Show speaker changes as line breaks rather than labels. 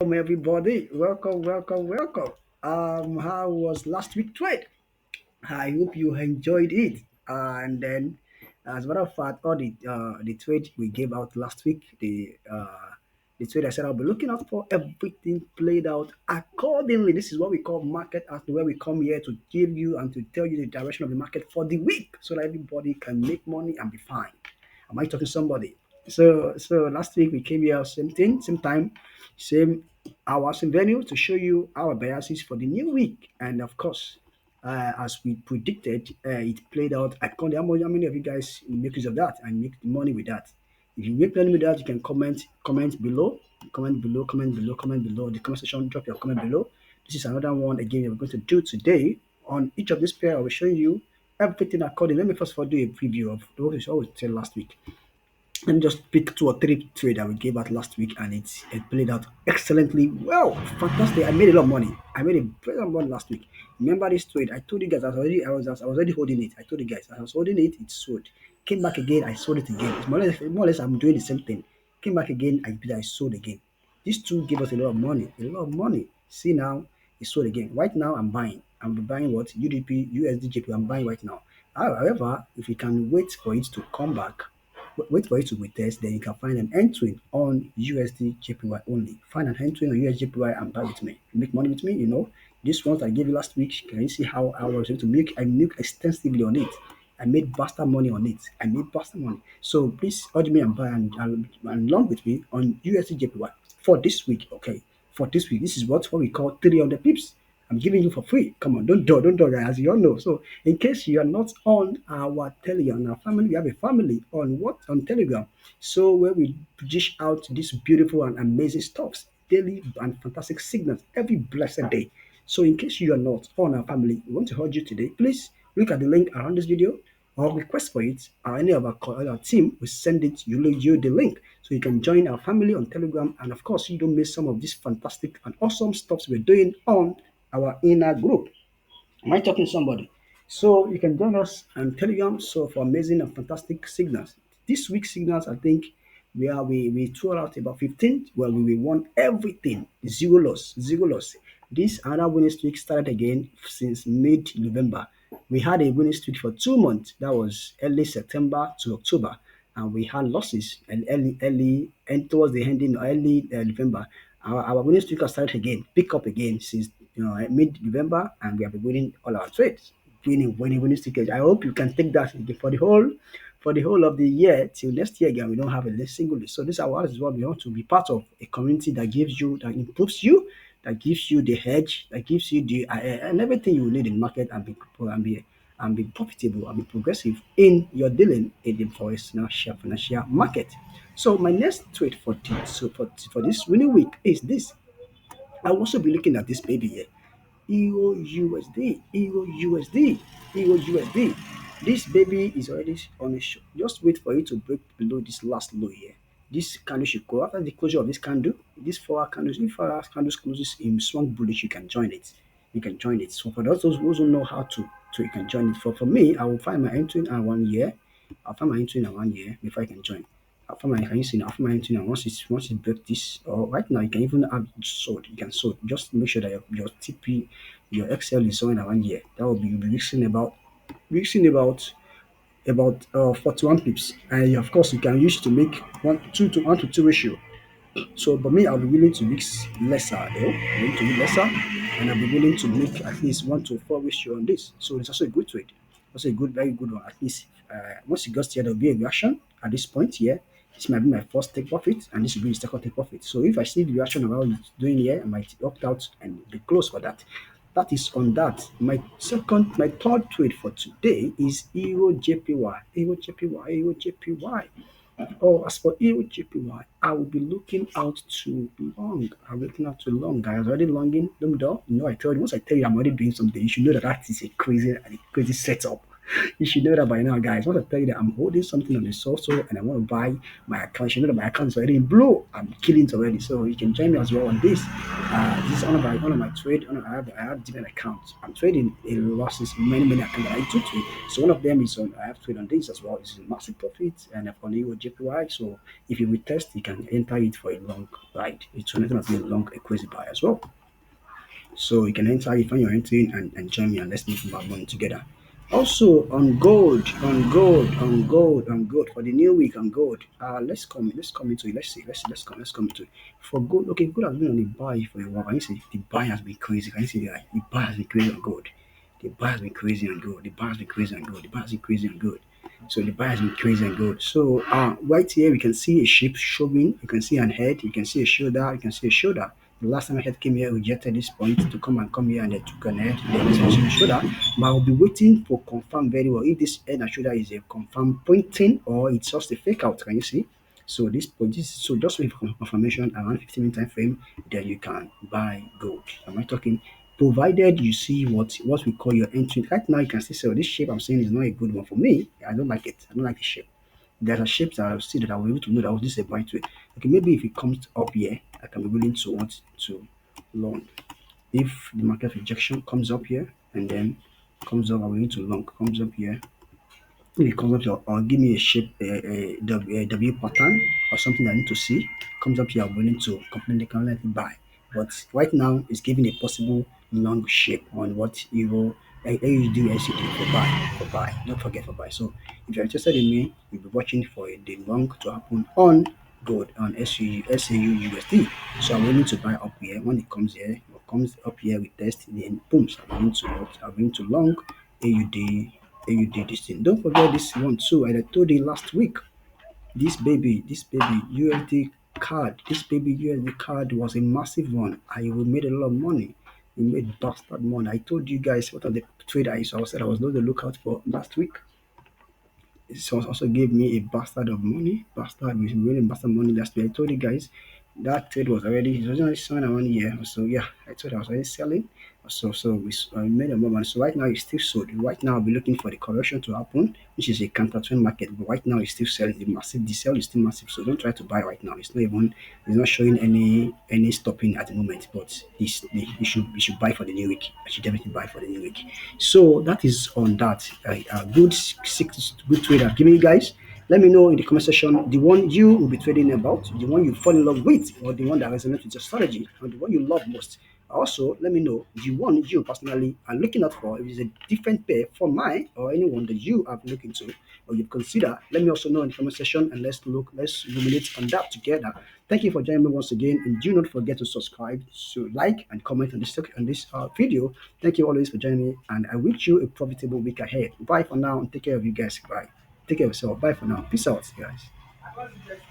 Welcome everybody. Welcome. How was last week trade? I hope you enjoyed it. And then, as a matter of fact, all the trade we gave out last week, the trade I said I'll be looking out for, everything played out accordingly. This is what we call market as where we come here to give you and to tell you the direction of the market for the week, so that everybody can make money and be fine. Am I talking to somebody? So last week we came here, same thing, same time, same hour, same venue to show you our biases for the new week. And of course, as we predicted, it played out. I can't. How many of you guys make use of that and make money with that? If you make money with that, you can comment below, comment below. The comment section, drop your comment below. This is another one again we're going to do today. On each of these pair, I will show you everything according. Let me first of all do a preview of what we always tell last week. Let me just pick two or three trade that we gave out last week, and it played out excellently well. Fantastic! I made a lot of money. I made a very lot of money last week. Remember this trade? I told you guys I was already holding it. I told you guys I was holding it. It sold. Came back again. I sold it again. It's more or less I'm doing the same thing. Came back again. I sold again. These two gave us a lot of money. A lot of money. See now, it's sold again. Right now, I'm buying. I'm buying what UDP, USDJPY. I'm buying right now. However, if you can wait for it to come back, wait for it to retest, then you can find an entry on USDJPY only. Find an entry on USDJPY and buy with me. Make money with me, This ones I gave you last week, can you see how I was able to make? I make extensively on it. I made bastard money on it. I made bastard money. So please order me and buy and long with me on USDJPY for this week. Okay, for this week, this is what we call 300 pips. I'm giving you for free. Come on, don't do that, as you all know. So, in case you are not on our Telegram, our family, we have a family on what on Telegram. So, where we dish out these beautiful and amazing stuffs daily and fantastic signals every blessed day. So, in case you are not on our family, we want to urge you today. Please look at the link around this video or request for it, or any of our team will send it you the link so you can join our family on Telegram. And of course, you don't miss some of these fantastic and awesome stuffs we're doing on our inner group. Am I talking to somebody? So you can join us on Telegram. So for amazing and fantastic signals. This week's signals, I think we threw out about 15. Well, we won everything. Zero loss. This another winning streak started again since mid-November. We had a winning streak for 2 months. That was early September to October, and we had losses and early and towards the ending early November. Our winning streak has started again, pick up again since mid-November, and we have been winning all our trades, winning streak. I hope you can take that for the whole of the year till next year again. We don't have a single list. So this is what we want to be part of a community that improves you, that gives you the hedge, that gives you the and everything you need in market and be profitable and be progressive in your dealing in the financial market. So my next trade for this winning week is this. I'll also be looking at this baby here. EURUSD. This baby is already on a show. Just wait for it to break below this last low here. This candle should go after the closure of this candle. This 4 hour candles, if 4 hour candles closes in swung bullish, you can join it. You can join it. So for those who know how to, so you can join it. For me, I will find my entry in 1 year. I'll find my entry in 1 year before I can join. After my entry, and once it break this, or right now you can even have sold. You can sold. Just make sure that your TP, your XL is showing at 1 year. That will be you'll be reaching about 41 pips, and of course you can use to make 1 to 2 ratio. So, but me, I'll be willing to mix lesser, willing to do lesser, and I'll be willing to make at least 1 to 4 ratio on this. So it's also a good trade, also a very good one. At least once it gets here, there'll be a reaction at this point here. This might be my first take profit, and this will be the second take profit. So if I see the reaction of how it's doing here, I might opt out and be close for that. That is on that. My third trade for today is EURJPY. EURJPY. Oh, as for EURGBP, I will be looking out to long. I'm looking out to long. I was already longing them down. I told you, once I tell you I'm already doing something, you should know that that is a crazy setup. You should know that by now, guys. I want to tell you that I'm holding something on the software and I want to buy my account. You should know that my account is already in blue. I'm killing it already. So you can join me as well on this. This is one of my trade. I have different accounts. I'm trading in losses, many accounts that I do trade. So one of them is on I have trade on this as well. It's a massive profit and I've on EURJPY. So if you retest, you can enter it for a long ride. It's anything as a long equity buy as well. So you can enter if you're entering and join me and let's make our money together. Also on gold for the new week on gold. Let's come into it. Let's come into it. For gold, okay, gold has been on the buy for a while. Can you see the buy has been crazy? Can you see that? The buy has been crazy on gold. The buy has been crazy on gold. The buy has been crazy on gold. The buy has been crazy on gold. So the buy has been crazy and good. So right here we can see a shape showing. You can see an head. You can see a shoulder. You can see a shoulder. The last time a head came here, we rejected this point to come here and they took an head. Then this was a shoulder. But I'll be waiting for confirm very well if this head and shoulder is a confirm pointing or it's just a fake out. Can you see? So so just wait for confirmation around 15 minute time frame, then you can buy gold. Am I talking? Provided you see what we call your entry. Right now, you can see so this shape I'm saying is not a good one for me. I don't like it. I don't like the shape. There are shapes that I see that I will be able to know that this is a buy trade. Okay, maybe if it comes up here, I can be willing to want to long. If the market rejection comes up here and then comes up, I'm willing to long. Comes up here, if it comes up here, or give me a shape, a W pattern or something I need to see, comes up here, I'm willing to completely confidently buy. But right now, it's giving a possible long shape on what Euro AUDUSD for buy. Don't forget for buy. So if you're interested in me, you'll be watching for the long to happen on gold on SAUUSD. So I'm willing to buy up here. When it comes here, or comes up here with test, then boom, so I'm willing to long AUD this thing. Don't forget this one too. I told you last week. This baby USD card. This baby USD card was a massive one. I we made a lot of money. We made bastard money. I told you guys what are the trade I saw. I said I was not the lookout for last week. It also gave me a bastard of money. Bastard, we really bastard money last week. I told you guys that trade was already, it was only 7 1 year. So yeah, I told I was already selling. So we made a moment. So right now it's still sold. Right now I'll be looking for the correction to happen, which is a counter trend market. But right now it's still selling. The sell is still massive. So don't try to buy right now. It's not showing any stopping at the moment. But you should buy for the new week. I should definitely buy for the new week. So that is on that. A good trade I've given you guys. Let me know in the comment section the one you will be trading about, the one you fall in love with, or the one that resonates with your strategy, or the one you love most. Also, let me know the one you personally are looking out for. If it's a different pair from mine or anyone that you have looked into or you consider, let me also know in the comment section and let's ruminate on that together. Thank you for joining me once again, and do not forget to subscribe, to like and comment on this video. Thank you always for joining me, and I wish you a profitable week ahead. Bye for now, and take care of you guys. Bye. Take care of yourself. Bye for now. Peace out, guys.